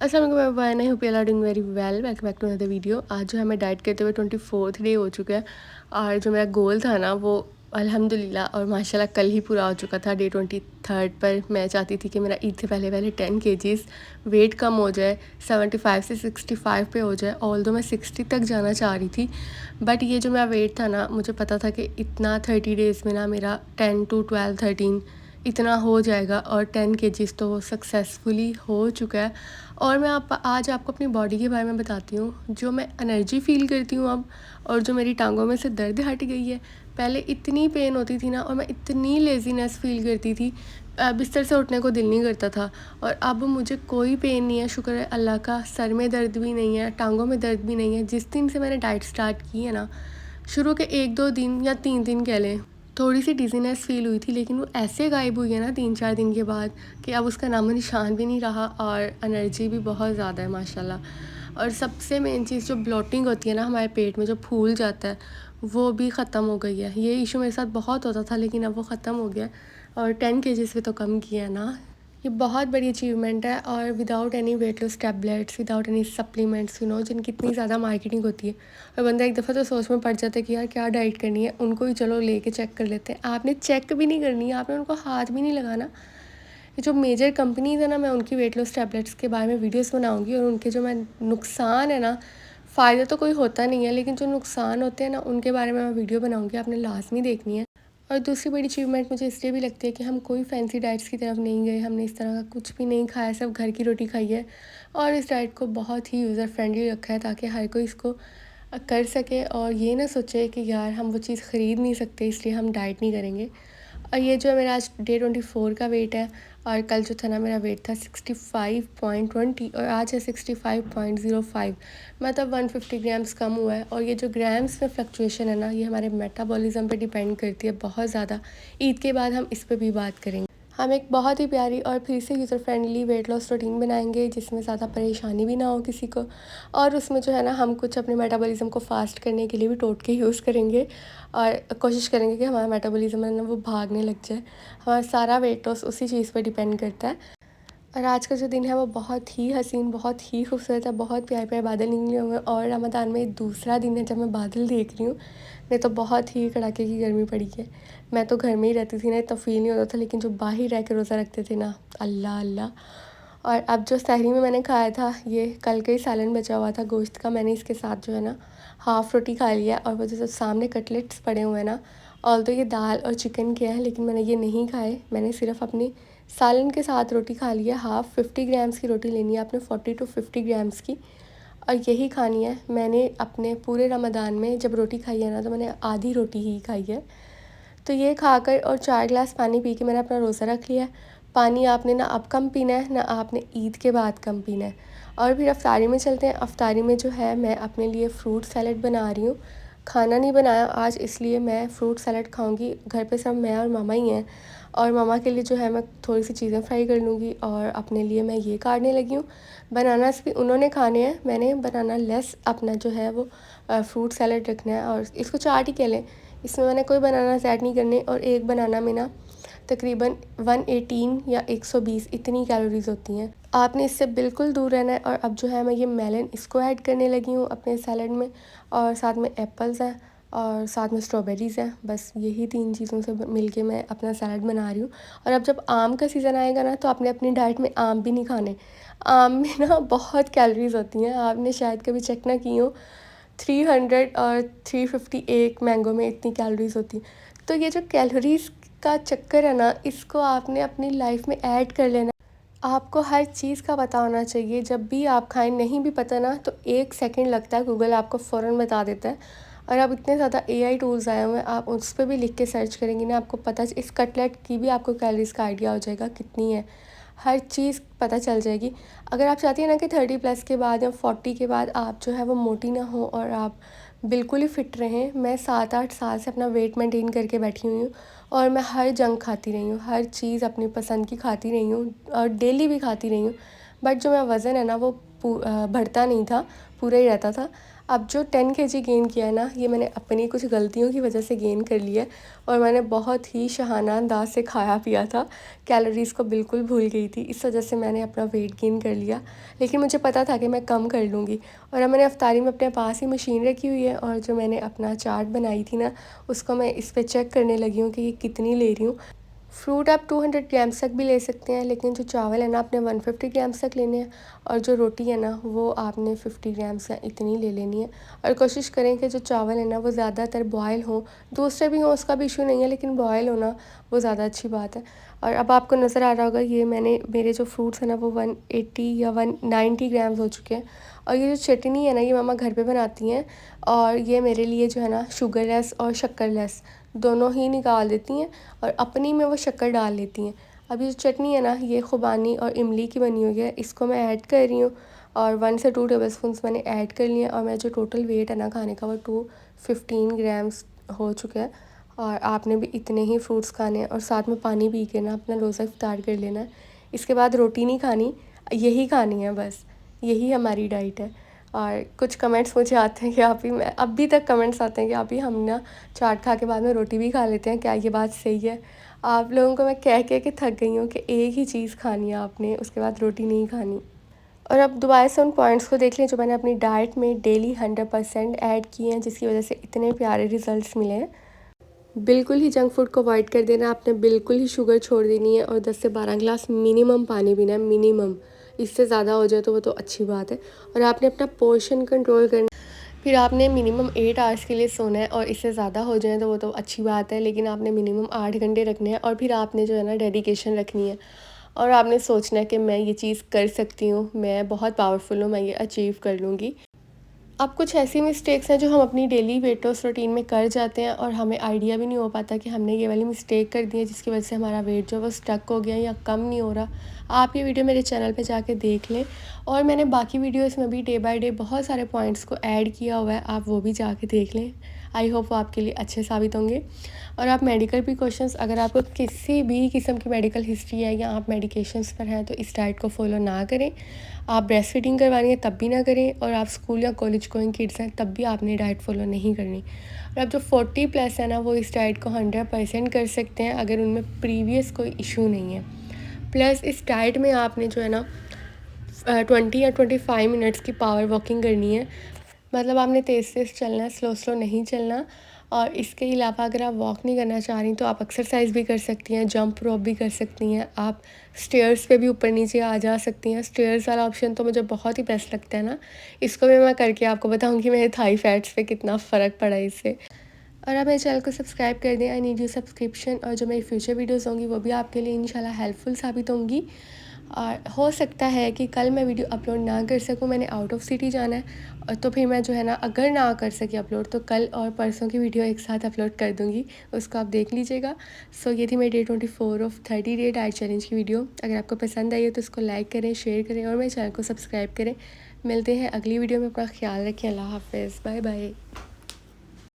अस्सलाम वालेकुम everyone, I hope you are doing very well. Welcome back to another video. आज जो है मैं डाइट करते हुए 24th डे हो चुका है और जो मेरा गोल था ना वो अल्हम्दुलिल्लाह और माशाल्लाह कल ही पूरा हो चुका था। डे 23rd पर मैं चाहती थी कि मेरा ईद से पहले पहले 10 kgs वेट कम हो जाए, 75 से 65 पे हो जाए। ऑल्दो मैं 60 तक जाना चाह रही थी, बट ये जो मेरा वेट था ना, मुझे पता था कि इतना 30 डेज़ में ना मेरा 10 to 12 13 इतना हो जाएगा और 10 kgs तो वो सक्सेसफुली हो चुका है। और मैं आज आपको अपनी बॉडी के बारे में बताती हूँ, जो मैं एनर्जी फ़ील करती हूँ अब, और जो मेरी टांगों में से दर्द हट गई है। पहले इतनी पेन होती थी ना, और मैं इतनी लेज़ीनेस फ़ील करती थी, बिस्तर से उठने को दिल नहीं करता था। और अब मुझे कोई पेन नहीं है, शुक्र है अल्लाह का। सर में दर्द भी नहीं है, टांगों में दर्द भी नहीं है। जिस दिन से मैंने डाइट स्टार्ट की है ना, शुरू के 1-2 दिन या 3 दिन कह लें, थोड़ी सी डिज़ीनेस फ़ील हुई थी, लेकिन वो ऐसे गायब हुई है ना 3-4 दिन के बाद कि अब उसका नामो निशान भी नहीं रहा। और एनर्जी भी बहुत ज़्यादा है माशाल्लाह। और सबसे मेन चीज़ जो ब्लोटिंग होती है ना हमारे पेट में, जो फूल जाता है, वो भी ख़त्म हो गई है। ये इशू मेरे साथ बहुत होता था, लेकिन अब वो ख़त्म हो गया है। और 10 kgs पे तो कम किया है ना। ये बहुत बड़ी अचीवमेंट है, और without any weight loss tablets, without any supplements, जिनकी इतनी ज़्यादा मार्केटिंग होती है। और बंदा एक दफ़ा तो सोच में पड़ जाता है कि यार क्या डाइट करनी है, उनको ही चलो लेके चेक कर लेते हैं। आपने चेक भी नहीं करनी है, आपने उनको हाथ भी नहीं लगाना। ये जो मेजर कंपनीज़ है ना, मैं उनकी वेट लॉस टैबलेट्स के बारे में वीडियोस बनाऊंगी, और उनके जो मैं नुकसान है ना, फ़ायदा तो कोई होता नहीं है, लेकिन जो नुकसान होते हैं ना उनके बारे में मैं वीडियो बनाऊंगी, आपने लाजमी देखनी है। और दूसरी बड़ी अचीवमेंट मुझे इसलिए भी लगती है कि हम कोई फैंसी डाइट्स की तरफ नहीं गए, हमने इस तरह का कुछ भी नहीं खाया, सब घर की रोटी खाई है। और इस डाइट को बहुत ही यूज़र फ्रेंडली रखा है, ताकि हर कोई इसको कर सके, और ये ना सोचे कि यार हम वो चीज़ ख़रीद नहीं सकते इसलिए हम डाइट नहीं करेंगे। और ये जो है मेरा आज डे 24 का वेट है, और कल जो था ना मेरा वेट था 65.20, और आज है 65.05, मतलब 150 ग्राम्स कम हुआ है। और ये जो ग्राम्स में फ्लक्चुएशन है ना, ये हमारे मेटाबॉलिज्म पे डिपेंड करती है बहुत ज़्यादा। ईद के बाद हम इस पे भी बात करेंगे। हम एक बहुत ही प्यारी और फिर से user friendly weight loss routine बनाएंगे, जिसमें ज़्यादा परेशानी भी ना हो किसी को। और उसमें जो है ना, हम कुछ अपने मेटाबॉलिज्म को फास्ट करने के लिए भी टोटके यूज़ करेंगे, और कोशिश करेंगे कि हमारा मेटाबॉलिज्म है ना वो भागने लग जाए। हमारा सारा वेट लॉस उसी चीज़ पर डिपेंड करता है। और आज का जो दिन है वो बहुत ही हसीन, बहुत ही खूबसूरत है। बहुत प्यारे प्यारे बादल निकले हुए हैं, और रमज़ान में दूसरा दिन है जब मैं बादल देख रही हूँ। नहीं तो बहुत ही कड़ाके की गर्मी पड़ी है। मैं तो घर में ही रहती थी ना, इतना फील नहीं होता था, लेकिन जो बाहर रह के रोज़ा रखते थे ना, अल्लाह अल्लाह। और अब जो सहरी में मैंने खाया था, ये कल का ही सालन बचा हुआ था गोश्त का, मैंने इसके साथ जो है ना हाफ़ रोटी खा लिया। और वो जो सामने कटलेट्स पड़े हुए हैं ना, और तो ये दाल और चिकन के हैं, लेकिन मैंने ये नहीं खाए। मैंने सिर्फ अपनी सालन के साथ रोटी खा लिया। हाफ़ 50 ग्राम्स की रोटी लेनी है आपने, 40 to 50 ग्राम्स की, और यही खानी है। मैंने अपने पूरे रमज़ान में जब रोटी खाई है ना, तो मैंने आधी रोटी ही खाई है। तो ये खाकर और 4 गिलास पानी पी के मैंने अपना रोज़ा रख लिया है। पानी आपने ना अब कम पीना है, ना आपने ईद के बाद कम पीना है। और फिर अफ्तारी में चलते हैं। अफ्तारी में जो है मैं अपने लिए फ़्रूट सैलड बना रही हूँ। खाना नहीं बनाया आज, इसलिए मैं फ़्रूट सैलड खाऊंगी। घर पे सब मैं और मामा ही हैं, और मामा के लिए जो है मैं थोड़ी सी चीज़ें फ्राई कर लूँगी, और अपने लिए मैं ये काटने लगी हूँ। बनानास भी उन्होंने खाने हैं, मैंने बनाना लेस अपना जो है वो फ्रूट सैलड रखना है। और इसको चाट ही कह लें, इसमें मैंने कोई बनाना ऐड नहीं करने। और एक बनाना में ना तकरीबन 118 या 120 इतनी कैलोरीज़ होती हैं। आपने इससे बिल्कुल दूर रहना है। और अब जो है मैं ये मेलन इसको ऐड करने लगी हूँ अपने सैलड में, और साथ में एप्पल्स हैं, और साथ में स्ट्रॉबेरीज़ हैं। बस यही 3 चीज़ों से मिलके मैं अपना सैलड बना रही हूँ। और अब जब आम का सीज़न आएगा ना, तो आपने अपनी डाइट में आम भी नहीं खाने। आम में ना बहुत कैलोरीज़ होती हैं, आपने शायद कभी चेक ना की हो। 300 और 350 एक मैंगो में इतनी कैलोरीज़ होती हैं। तो ये जो कैलोरीज़ का चक्कर है ना, इसको आपने अपनी लाइफ में ऐड कर लेना। आपको हर चीज़ का पता होना चाहिए। जब भी आप खाएं, नहीं भी पता ना, तो 1 सेकंड लगता है, गूगल आपको फ़ौरन बता देता है। और अब इतने ज़्यादा एआई टूल्स आए हुए हैं, आप उस पर भी लिख के सर्च करेंगी ना, आपको पता इस कटलेट की भी आपको कैलोरीज़ का आइडिया हो जाएगा कितनी है। हर चीज़ पता चल जाएगी। अगर आप चाहती हैं ना कि 30+ के बाद या 40 के बाद आप जो है वो मोटी ना हो, और आप बिल्कुल ही फ़िट रहें। मैं 7-8 साल से अपना वेट मेंटेन करके बैठी हुई हूँ, और मैं हर जंक खाती रही हूँ, हर चीज़ अपनी पसंद की खाती रही हूँ, और डेली भी खाती रही हूँ। बट जो मेरा वज़न है ना वो बढ़ता नहीं था, पूरा ही रहता था। अब जो 10 केजी गेन किया है ना, ये मैंने अपनी कुछ गलतियों की वजह से गेन कर लिया है और मैंने बहुत ही शहाना अंदाज से खाया पिया था, कैलोरीज़ को बिल्कुल भूल गई थी, इस वजह से मैंने अपना वेट गेन कर लिया। लेकिन मुझे पता था कि मैं कम कर लूँगी। और अब मैंने अफ्तारी में अपने पास ही मशीन रखी हुई है और जो मैंने अपना चार्ट बनाई थी ना, उसको मैं इस पर चेक करने लगी हूँ कि ये कितनी ले रही हूँ। फ्रूट आप 200 ग्राम्स तक भी ले सकते हैं, लेकिन जो चावल है ना, आपने 150 ग्राम्स तक लेने हैं और जो रोटी है ना, वो आपने 50 ग्राम्स या इतनी ले लेनी है। और कोशिश करें कि जो चावल है ना, वो ज़्यादातर बॉयल हो, दूसरे भी हों उसका भी इशू नहीं है, लेकिन बॉयल होना वो ज़्यादा अच्छी बात है। और अब आपको नज़र आ रहा होगा, ये मेरे जो फ्रूट्स हैं ना, वो 180 या 190 ग्राम्स हो चुके हैं। और ये जो चटनी है ना, ये मम्मा घर पे बनाती हैं और ये मेरे लिए जो है ना, शुगर लेस और शक्कर लेस दोनों ही निकाल देती हैं और अपनी में वो शक्कर डाल लेती हैं। अब ये जो चटनी है ना, ये खुबानी और इमली की बनी हुई है, इसको मैं ऐड कर रही हूँ और 1 से 2 टेबलस्पून मैंने ऐड कर लिए और मेरा जो टोटल वेट है ना खाने का, वो 215 ग्राम्स हो चुका है। और आपने भी इतने ही फ्रूट्स खाने हैं और साथ में पानी पी के ना अपना रोज़ा इफ्तार कर लेना है। इसके बाद रोटी नहीं खानी, यही खानी है बस, यही हमारी डाइट है। और कुछ कमेंट्स मुझे आते हैं कि आप ही, मैं अभी तक कमेंट्स आते हैं कि आप ही हम ना चाट खा के बाद में रोटी भी खा लेते हैं, क्या ये बात सही है? आप लोगों को मैं कह के थक गई हूँ कि एक ही चीज़ खानी है आपने, उसके बाद रोटी नहीं खानी। और अब दोबारा से उन पॉइंट्स को देख लें जो मैंने अपनी डाइट में डेली 100% ऐड किए हैं, जिसकी वजह से इतने प्यारे रिजल्ट्स मिले हैं। बिल्कुल ही जंक फूड को अवॉइड कर देना, आपने बिल्कुल ही शुगर छोड़ देनी है और 10 से 12 गिलास मिनिमम पानी पीना है, मिनिमम। इससे ज़्यादा हो जाए तो वो तो अच्छी बात है। और आपने अपना पोर्शन कंट्रोल करना, फिर आपने मिनिमम 8 आवर्स के लिए सोना है और इससे ज़्यादा हो जाए तो वो तो अच्छी बात है, लेकिन आपने मिनिमम 8 घंटे रखने हैं। और फिर आपने जो है ना, डेडिकेशन रखनी है और आपने सोचना है कि मैं ये चीज़ कर सकती हूँ, मैं बहुत पावरफुल हूँ, मैं ये अचीव कर लूँगी। अब कुछ ऐसी मिस्टेक्स हैं जो हम अपनी डेली वेट लॉस रूटीन में कर जाते हैं और हमें आइडिया भी नहीं हो पाता कि हमने ये वाली मिस्टेक कर दी है, जिसकी वजह से हमारा वेट जो वो स्टक हो गया या कम नहीं हो रहा। आप ये वीडियो मेरे चैनल पे जाके देख लें और मैंने बाकी वीडियोस में भी डे बाय डे बहुत सारे पॉइंट्स को ऐड किया हुआ है, आप वो भी जाके देख लें। आई होप वो आपके लिए अच्छे साबित होंगे। और आप मेडिकल प्रिकॉशंस, अगर आपको किसी भी किस्म की मेडिकल हिस्ट्री है या आप मेडिकेशंस पर हैं, तो इस डाइट को फॉलो ना करें। आप ब्रेस्ट फीडिंग करवानी है तब भी ना करें, और आप स्कूल या कॉलेज गोइंग किड्स हैं तब भी आपने डाइट फॉलो नहीं करनी। और आप जो 40+ है ना, वो इस डाइट को 100% कर सकते हैं अगर उनमें प्रीवियस कोई इशू नहीं है। प्लस इस डाइट में आपने जो है ना 20 या 25 मिनट्स की पावर वॉकिंग करनी है, मतलब आपने तेज़ तेज़ चलना है, स्लो स्लो नहीं चलना। और इसके अलावा अगर आप वॉक नहीं करना चाह रही तो आप एक्सरसाइज भी कर सकती हैं, जंप रोप भी कर सकती हैं, आप स्टेयर्स पे भी ऊपर नीचे आ जा सकती हैं। स्टेयर्स वाला ऑप्शन तो मुझे बहुत ही बेस्ट लगता है ना, इसको भी मैं करके आपको बताऊंगी मेरे थाई फैट्स पे कितना फ़र्क पड़ा है इससे। और आप मेरे चैनल को सब्सक्राइब कर दें, आई नीड यू सब्सक्रिप्शन। और जो मेरी फ्यूचर वीडियोज़ होंगी वो भी आपके लिए इंशाल्लाह हेल्पफुल साबित होंगी। और हो सकता है कि कल मैं वीडियो अपलोड ना कर सकूं, मैंने आउट ऑफ सिटी जाना है, और तो फिर मैं जो है ना, अगर ना कर सकी अपलोड तो कल और परसों की वीडियो एक साथ अपलोड कर दूंगी, उसको आप देख लीजिएगा। सो ये थी मेरी day 24 of 30 day diet challenge की वीडियो। अगर आपको पसंद आई है तो इसको लाइक करें, शेयर करें और मेरे चैनल को सब्सक्राइब करें। मिलते हैं अगली वीडियो में, अपना ख्याल रखें। अल्लाह हाफिज़, बाय बाय।